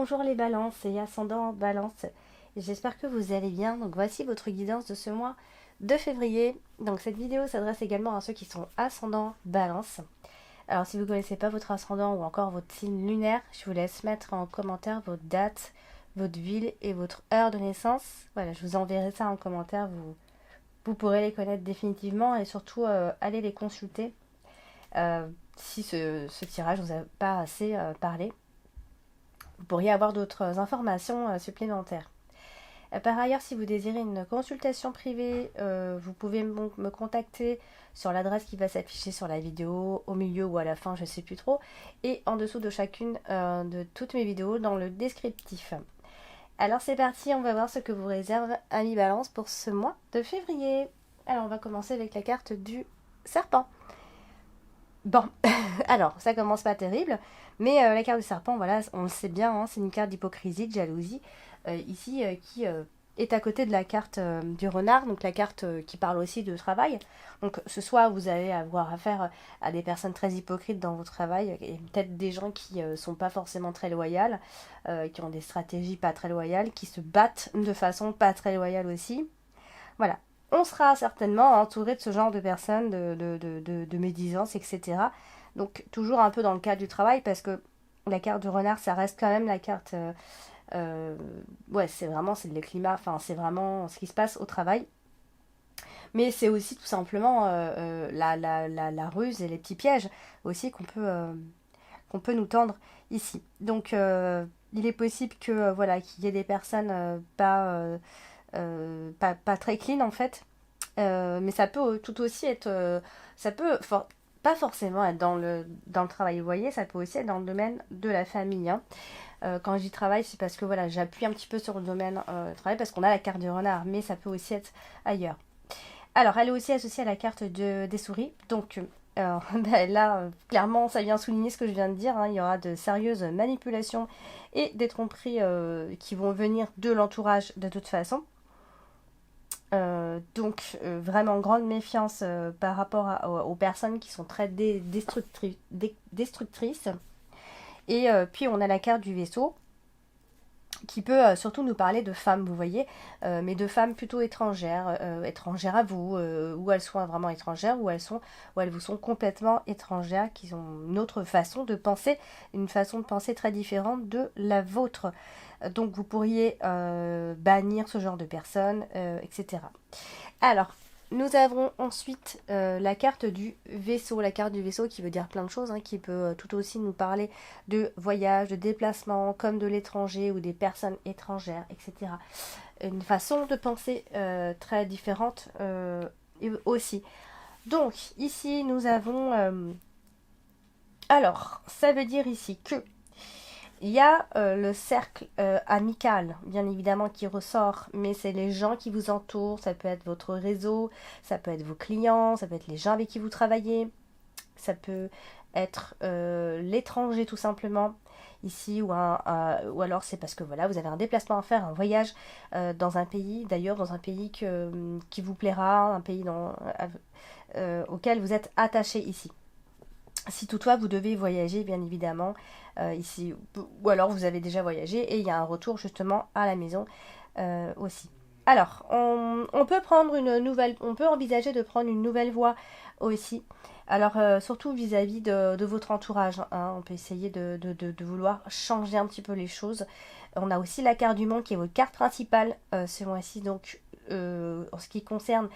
bonjour les balances et ascendant balance. J'espère que vous allez bien. Donc voici votre guidance de ce mois de février. Donc cette vidéo s'adresse également à ceux qui sont ascendant balance. Alors si vous ne connaissez pas votre ascendant ou encore votre signe lunaire, je vous laisse mettre en commentaire votre date, votre ville et votre heure de naissance. Voilà, je vous enverrai ça en commentaire. Vous pourrez les connaître définitivement et surtout allez les consulter si ce tirage ne vous a pas assez parlé. Vous pourriez avoir d'autres informations supplémentaires. Par ailleurs, si vous désirez une consultation privée, vous pouvez me contacter sur l'adresse qui va s'afficher sur la vidéo, au milieu ou à la fin, je ne sais plus trop, et en dessous de chacune de toutes mes vidéos dans le descriptif. Alors c'est parti, on va voir ce que vous réserve Ami Balance pour ce mois de février. Alors on va commencer avec la carte du serpent. Bon, alors ça commence pas terrible, mais la carte du serpent, voilà, on le sait bien, hein, c'est une carte d'hypocrisie, de jalousie, ici qui est à côté de la carte du renard, donc la carte qui parle aussi de travail. Donc ce soir, vous allez avoir affaire à des personnes très hypocrites dans votre travail, et peut-être des gens qui sont pas forcément très loyales, qui ont des stratégies pas très loyales, qui se battent de façon pas très loyale aussi. Voilà. On sera certainement entouré de ce genre de personnes, de médisance, etc. Donc toujours un peu dans le cadre du travail, parce que la carte du renard, ça reste quand même la carte... ouais, c'est le climat, enfin c'est vraiment ce qui se passe au travail. Mais c'est aussi tout simplement la ruse et les petits pièges aussi qu'on peut nous tendre ici. Donc il est possible que voilà, qu'il y ait des personnes pas très clean en fait. Mais ça peut tout aussi être, ça peut pas forcément être dans le travail, vous voyez, ça peut aussi être dans le domaine de la famille, hein. Quand je dis travail, c'est parce que voilà, j'appuie un petit peu sur le domaine travail parce qu'on a la carte du renard, mais ça peut aussi être ailleurs. Alors, elle est aussi associée à la carte des souris, donc ben là, clairement, ça vient souligner ce que je viens de dire, hein. Il y aura de sérieuses manipulations et des tromperies qui vont venir de l'entourage de toute façon. Donc vraiment grande méfiance par rapport aux personnes qui sont très destructrices. Et puis on a la carte du vaisseau qui peut surtout nous parler de femmes, vous voyez, mais de femmes plutôt étrangères, étrangères à vous, ou elles sont vraiment étrangères, ou elles vous sont complètement étrangères, qui ont une autre façon de penser, une façon de penser très différente de la vôtre. Donc vous pourriez bannir ce genre de personnes, etc. Alors, nous avons ensuite la carte du vaisseau. La carte du vaisseau qui veut dire plein de choses, hein, qui peut tout aussi nous parler de voyage, de déplacement, comme de l'étranger ou des personnes étrangères, etc. Une façon de penser très différente aussi. Donc, ici, nous avons... alors, ça veut dire ici que il y a le cercle amical, bien évidemment, qui ressort, mais c'est les gens qui vous entourent, ça peut être votre réseau, ça peut être vos clients, ça peut être les gens avec qui vous travaillez, ça peut être l'étranger tout simplement, ici, ou alors c'est parce que voilà, vous avez un déplacement à faire, un voyage dans un pays, d'ailleurs dans un pays qui vous plaira, un pays auquel vous êtes attaché ici. Si toutefois vous devez voyager, bien évidemment, ici, ou alors vous avez déjà voyagé et il y a un retour justement à la maison aussi. Alors, on peut prendre on peut envisager de prendre une nouvelle voie aussi. Alors, surtout vis-à-vis de votre entourage, hein. On peut essayer de vouloir changer un petit peu les choses. On a aussi la carte du monde qui est votre carte principale ce mois-ci, donc en ce qui concerne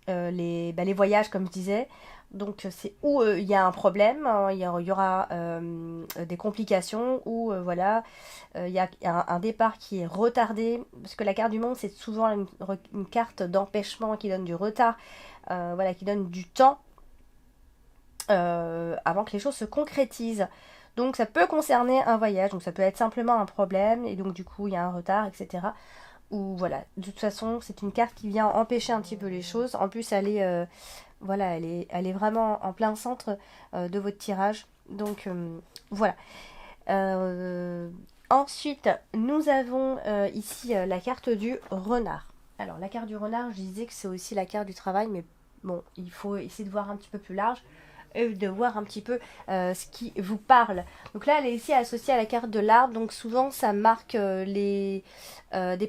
les voyages, comme je disais. Donc c'est où il y a un problème, hein, il y aura des complications, ou voilà, il y a un départ qui est retardé, parce que la carte du monde c'est souvent une carte d'empêchement qui donne du retard, voilà, qui donne du temps avant que les choses se concrétisent. Donc ça peut concerner un voyage, donc ça peut être simplement un problème, et donc du coup il y a un retard, etc. Ou voilà, de toute façon c'est une carte qui vient empêcher un petit peu les choses. En plus voilà, elle est vraiment en plein centre de votre tirage. Donc voilà. Euh, Ensuite, nous avons ici la carte du renard. Alors la carte du renard, je disais que c'est aussi la carte du travail, mais bon, il faut essayer de voir un petit peu plus large. et de voir un petit peu ce qui vous parle. Donc là, elle est ici associée à la carte de l'arbre, donc souvent ça marque des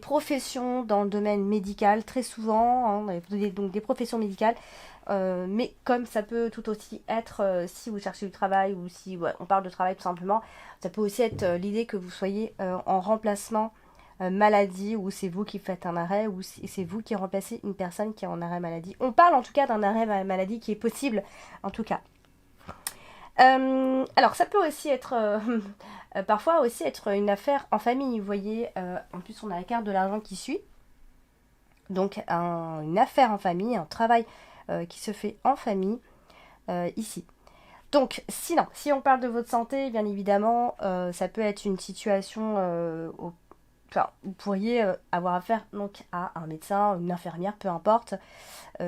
professions dans le domaine médical, très souvent, hein, donc des professions médicales. Mais comme ça peut tout aussi être si vous cherchez du travail ou si ouais, on parle de travail tout simplement, ça peut aussi être l'idée que vous soyez en remplacement maladie ou c'est vous qui faites un arrêt ou c'est vous qui remplacez une personne qui est en arrêt maladie. On parle en tout cas d'un arrêt maladie qui est possible en tout cas. Alors ça peut aussi être parfois aussi être une affaire en famille, vous voyez, en plus on a la carte de l'argent qui suit, donc une affaire en famille, un travail qui se fait en famille ici. Donc sinon, si on parle de votre santé, bien évidemment, ça peut être une situation enfin, vous pourriez avoir affaire donc à un médecin, une infirmière, peu importe,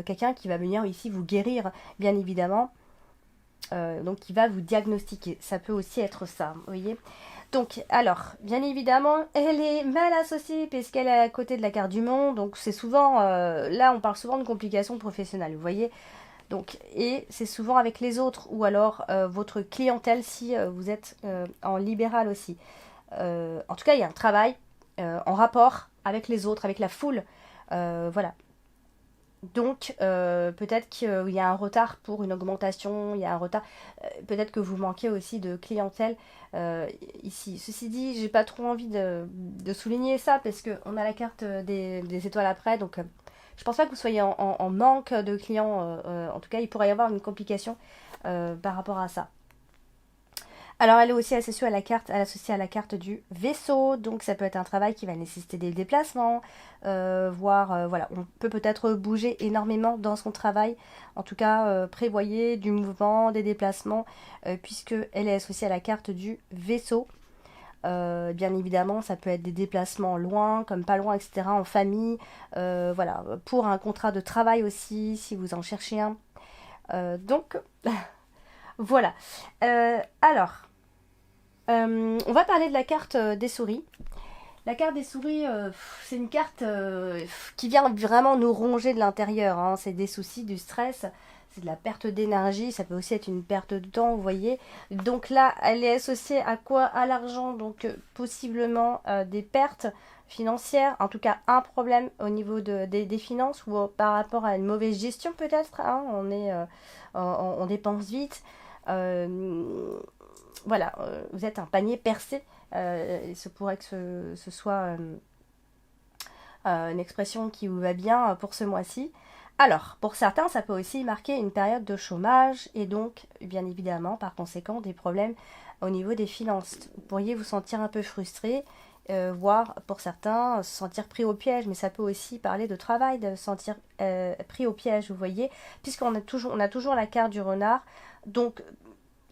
quelqu'un qui va venir ici vous guérir, bien évidemment. Donc qui va vous diagnostiquer. Ça peut aussi être ça, vous voyez. Donc, alors, bien évidemment, elle est mal associée puisqu'elle est à côté de la carte du monde. Donc c'est souvent, là on parle souvent de complications professionnelles, vous voyez. Donc, et c'est souvent avec les autres ou alors votre clientèle si vous êtes en libéral aussi. En tout cas, il y a un travail en rapport avec les autres, avec la foule. Voilà. Donc, peut-être qu'il y a un retard pour une augmentation, il y a un retard. Peut-être que vous manquez aussi de clientèle ici. Ceci dit, j'ai pas trop envie de souligner ça parce qu'on a la carte des étoiles après. Donc, je pense pas que vous soyez en manque de clients. En tout cas, il pourrait y avoir une complication par rapport à ça. Alors, elle est aussi associée à la carte du vaisseau, donc ça peut être un travail qui va nécessiter des déplacements, voire, voilà, on peut peut-être bouger énormément dans son travail. En tout cas, prévoyez du mouvement, des déplacements, puisque elle est associée à la carte du vaisseau. Bien évidemment, ça peut être des déplacements loin, comme pas loin, etc., en famille. Voilà, pour un contrat de travail aussi, si vous en cherchez un. Donc, voilà. Alors. On va parler de la carte des souris. La carte des souris, c'est une carte qui vient vraiment nous ronger de l'intérieur, hein. C'est des soucis, du stress, c'est de la perte d'énergie, ça peut aussi être une perte de temps, vous voyez. Donc là, elle est associée à quoi? À l'argent, donc possiblement des pertes financières, en tout cas un problème au niveau des finances ou par rapport à une mauvaise gestion peut-être, hein. On dépense vite. Voilà, vous êtes un panier percé. Il se pourrait que ce soit une expression qui vous va bien pour ce mois-ci. Alors, pour certains, ça peut aussi marquer une période de chômage et donc, bien évidemment, par conséquent, des problèmes au niveau des finances. Vous pourriez vous sentir un peu frustré, voire pour certains, se sentir pris au piège, mais ça peut aussi parler de travail, de se sentir pris au piège, vous voyez, puisqu'on a toujours la carte du renard. Donc,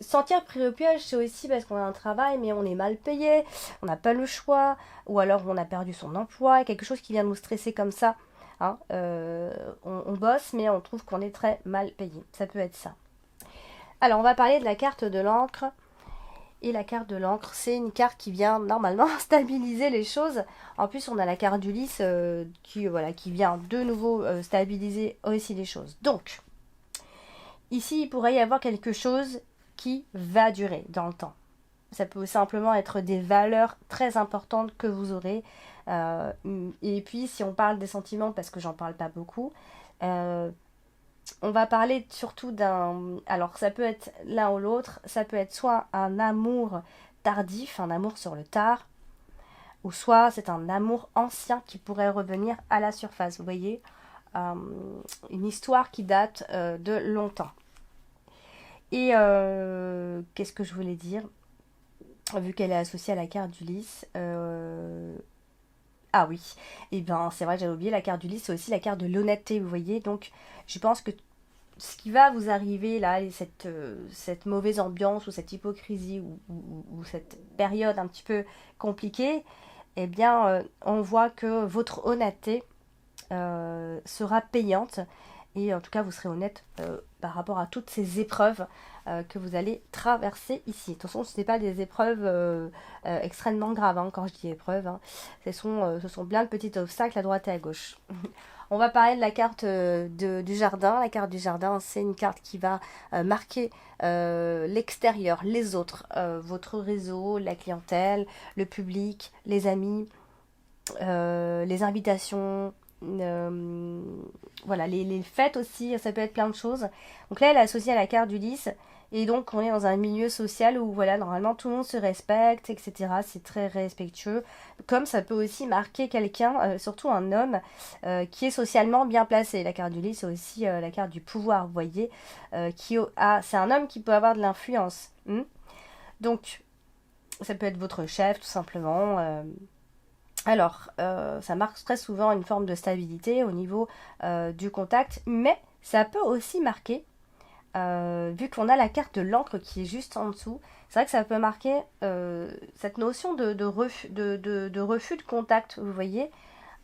sentir pris au piège, c'est aussi parce qu'on a un travail, mais on est mal payé, on n'a pas le choix, ou alors on a perdu son emploi, quelque chose qui vient nous stresser comme ça. Hein, on bosse, mais on trouve qu'on est très mal payé. Ça peut être ça. Alors, on va parler de la carte de l'encre. Et la carte de l'encre, c'est une carte qui vient normalement stabiliser les choses. En plus, on a la carte d'Ulysse qui vient de nouveau stabiliser aussi les choses. Donc, ici, il pourrait y avoir quelque chose qui va durer dans le temps. Ça peut simplement être des valeurs très importantes que vous aurez. Et puis, si on parle des sentiments, parce que j'en parle pas beaucoup, on va parler surtout d'un... Alors, ça peut être l'un ou l'autre. Ça peut être soit un amour tardif, un amour sur le tard, ou soit c'est un amour ancien qui pourrait revenir à la surface. Vous voyez, une histoire qui date de longtemps. Et qu'est-ce que je voulais dire? Vu qu'elle est associée à la carte d'Ulysse. Ah oui, et bien c'est vrai, j'avais oublié, la carte d'Ulysse, c'est aussi la carte de l'honnêteté, vous voyez. Donc je pense que ce qui va vous arriver là, cette mauvaise ambiance ou cette hypocrisie ou cette période un petit peu compliquée, eh bien on voit que votre honnêteté sera payante. Et en tout cas, vous serez honnête par rapport à toutes ces épreuves que vous allez traverser ici. De toute façon, ce n'est pas des épreuves extrêmement graves, hein, quand je dis épreuves. Hein. Ce sont bien de petits obstacles à droite et à gauche. On va parler de la carte du jardin. La carte du jardin, c'est une carte qui va marquer l'extérieur, les autres, votre réseau, la clientèle, le public, les amis, les invitations, euh, voilà, les fêtes aussi, ça peut être plein de choses. Donc là, elle est associée à la carte du 10. Et donc, on est dans un milieu social où, voilà, normalement, tout le monde se respecte, etc. C'est très respectueux. Comme ça peut aussi marquer quelqu'un, surtout un homme, qui est socialement bien placé. La carte du 10, c'est aussi la carte du pouvoir, vous voyez. C'est un homme qui peut avoir de l'influence. Donc, ça peut être votre chef, tout simplement. Alors, ça marque très souvent une forme de stabilité au niveau du contact, mais ça peut aussi marquer, vu qu'on a la carte de l'encre qui est juste en dessous, c'est vrai que ça peut marquer cette notion de refus de contact, vous voyez.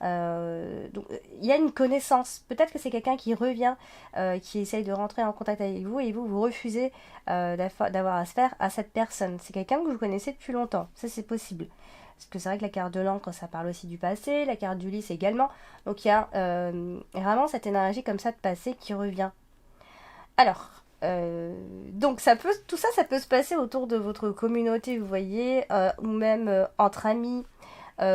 Donc, il y a une connaissance. Peut-être que c'est quelqu'un qui revient, qui essaye de rentrer en contact avec vous et vous refusez d'avoir à se faire à cette personne. C'est quelqu'un que vous connaissez depuis longtemps. Ça, c'est possible. Parce que c'est vrai que la carte de l'encre, ça parle aussi du passé, la carte du lys également. Donc il y a vraiment cette énergie comme ça de passé qui revient. Alors, donc tout ça, ça peut se passer autour de votre communauté, vous voyez, ou même entre amis,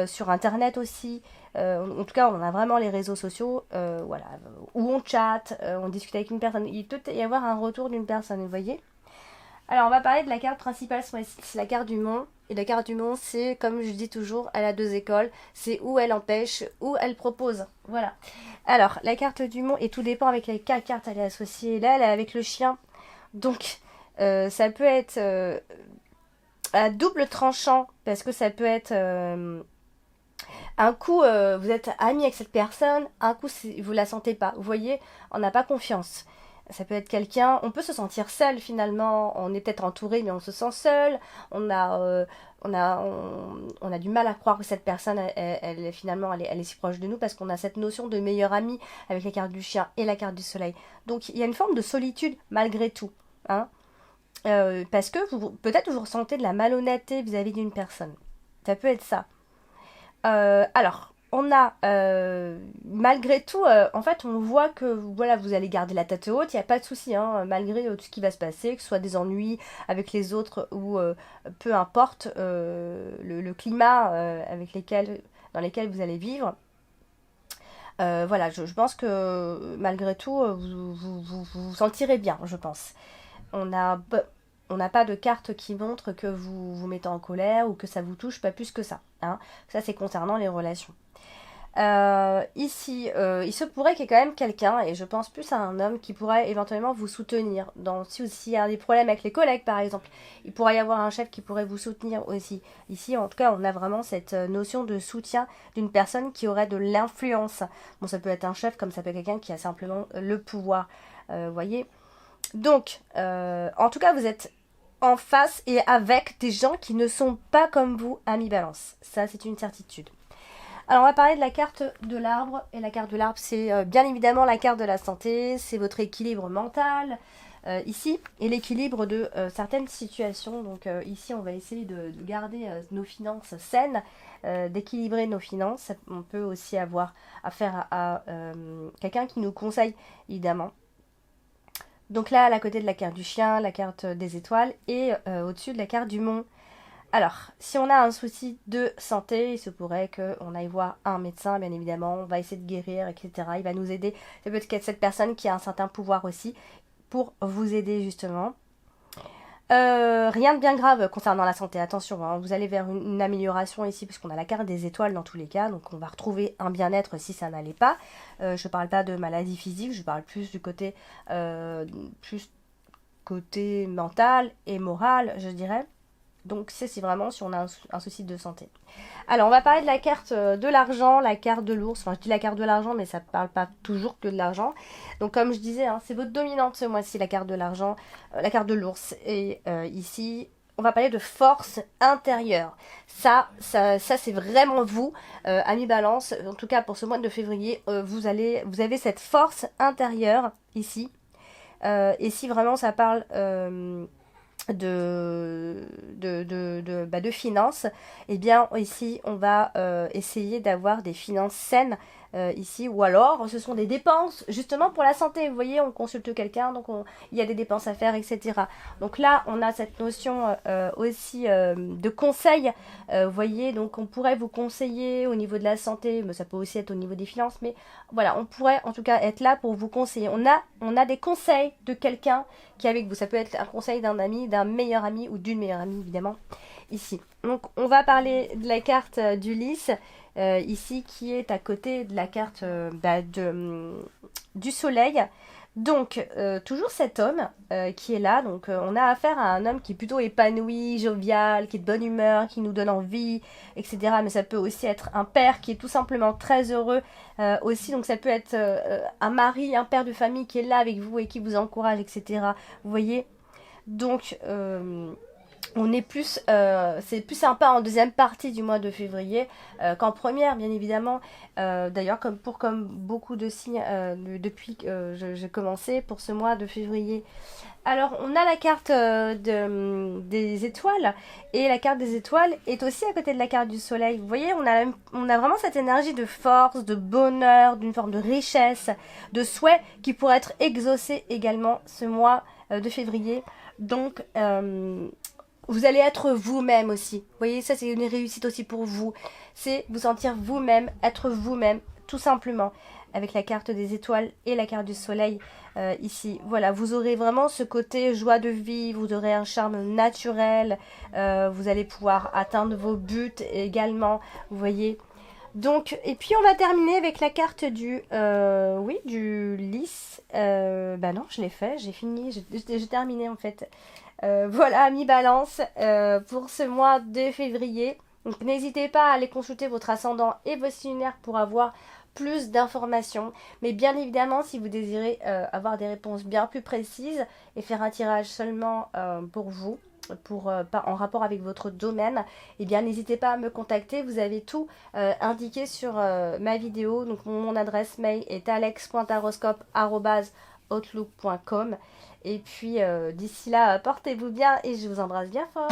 sur Internet aussi. En tout cas, on a vraiment les réseaux sociaux, voilà, où on chatte, on discute avec une personne. Il peut y avoir un retour d'une personne, vous voyez. Alors, on va parler de la carte principale ce mois-ci, c'est la carte du mont. Et la carte du mont, c'est, comme je dis toujours, elle a deux écoles. C'est où elle empêche, où elle propose. Voilà. Alors, la carte du mont, et tout dépend avec quelle carte elle est associée. Là, elle est avec le chien. Donc, ça peut être à double tranchant, parce que ça peut être... un coup, vous êtes ami avec cette personne, un coup, vous la sentez pas. Vous voyez, on n'a pas confiance. Ça peut être quelqu'un, on peut se sentir seul finalement, on est peut-être entouré mais on se sent seul, on a du mal à croire que cette personne, finalement, elle est si proche de nous parce qu'on a cette notion de meilleur ami avec la carte du chien et la carte du soleil. Donc il y a une forme de solitude malgré tout, hein, parce que peut-être vous ressentez de la malhonnêteté vis-à-vis d'une personne. Ça peut être ça. Alors, on a malgré tout, en fait, on voit que voilà, vous allez garder la tête haute, il n'y a pas de souci, hein, malgré tout ce qui va se passer, que ce soit des ennuis avec les autres ou peu importe le climat dans lesquels vous allez vivre. Voilà, je pense que malgré tout, vous sentirez bien, je pense. On a, on n'a pas de carte qui montre que vous vous mettez en colère ou que ça vous touche, pas plus que ça, hein. Ça, c'est concernant les relations. Ici, il se pourrait qu'il y ait quand même quelqu'un, et je pense plus à un homme qui pourrait éventuellement vous soutenir. S'il y a des problèmes avec les collègues, par exemple, il pourrait y avoir un chef qui pourrait vous soutenir aussi. Ici, en tout cas, on a vraiment cette notion de soutien d'une personne qui aurait de l'influence. Bon, ça peut être un chef, comme ça peut être quelqu'un qui a simplement le pouvoir. Voyez. Donc, en tout cas, vous êtes en face et avec des gens qui ne sont pas comme vous, amis balance. Ça, c'est une certitude. Alors, on va parler de la carte de l'arbre. Et la carte de l'arbre, c'est bien évidemment la carte de la santé. C'est votre équilibre mental, ici. Et l'équilibre de certaines situations. Donc, ici, on va essayer de garder nos finances saines, d'équilibrer nos finances. On peut aussi avoir affaire à quelqu'un qui nous conseille, évidemment. Donc là, à côté de la carte du chien, la carte des étoiles et au-dessus de la carte du mont. Alors, si on a un souci de santé, il se pourrait qu'on aille voir un médecin, bien évidemment, on va essayer de guérir, etc. Il va nous aider. C'est peut-être cette personne qui a un certain pouvoir aussi pour vous aider justement. Rien de bien grave concernant la santé, attention, hein, vous allez vers une amélioration ici puisqu'on a la carte des étoiles dans tous les cas, donc on va retrouver un bien-être si ça n'allait pas. Je parle pas de maladie physique, je parle plus du côté plus côté mental et moral, je dirais. Donc c'est vraiment si on a un souci de santé. Alors on va parler de la carte de l'argent, la carte de l'ours. Enfin je dis la carte de l'argent mais ça ne parle pas toujours que de l'argent. Donc comme je disais, hein, c'est votre dominante ce mois-ci la carte de l'argent, la carte de l'ours. Et ici on va parler de force intérieure. Ça c'est vraiment vous, amis balance. En tout cas pour ce mois de février, vous avez cette force intérieure ici. Et si vraiment ça parle de finances, eh bien ici on va essayer d'avoir des finances saines ici, ou alors ce sont des dépenses justement pour la santé. Vous voyez, on consulte quelqu'un, donc il y a des dépenses à faire, etc. Donc là, on a cette notion aussi de conseil. Vous voyez, donc on pourrait vous conseiller au niveau de la santé, mais ça peut aussi être au niveau des finances, mais voilà, on pourrait en tout cas être là pour vous conseiller. On a des conseils de quelqu'un qui est avec vous. Ça peut être un conseil d'un ami, d'un meilleur ami ou d'une meilleure amie, évidemment, ici. Donc, on va parler de la carte d'Ulysse, ici, qui est à côté de la carte du soleil. Donc, toujours cet homme qui est là. Donc, on a affaire à un homme qui est plutôt épanoui, jovial, qui est de bonne humeur, qui nous donne envie, etc. Mais ça peut aussi être un père qui est tout simplement très heureux aussi. Donc, ça peut être un mari, un père de famille qui est là avec vous et qui vous encourage, etc. Vous voyez? Donc, on est plus, c'est plus sympa en deuxième partie du mois de février qu'en première, bien évidemment. D'ailleurs, comme beaucoup de signes depuis que j'ai commencé pour ce mois de février. Alors, on a la carte des étoiles, et la carte des étoiles est aussi à côté de la carte du soleil. Vous voyez, on a vraiment cette énergie de force, de bonheur, d'une forme de richesse, de souhait qui pourrait être exaucé également ce mois de février. Donc, vous allez être vous-même aussi. Vous voyez, ça c'est une réussite aussi pour vous. C'est vous sentir vous-même, être vous-même, tout simplement. Avec la carte des étoiles et la carte du soleil ici. Voilà, vous aurez vraiment ce côté joie de vivre, vous aurez un charme naturel, vous allez pouvoir atteindre vos buts également, vous voyez. Donc, et puis on va terminer avec la carte du lys. Bah non, je l'ai fait, j'ai fini, j'ai terminé en fait. Voilà, mi-balance pour ce mois de février. Donc n'hésitez pas à aller consulter votre ascendant et vos signes lunaires pour avoir plus d'informations. Mais bien évidemment, si vous désirez avoir des réponses bien plus précises et faire un tirage seulement pour vous, en rapport avec votre domaine, eh bien n'hésitez pas à me contacter. Vous avez tout indiqué sur ma vidéo. Donc mon adresse mail est alex.taroscope@outlook.com. Et puis d'ici là, portez-vous bien et je vous embrasse bien fort.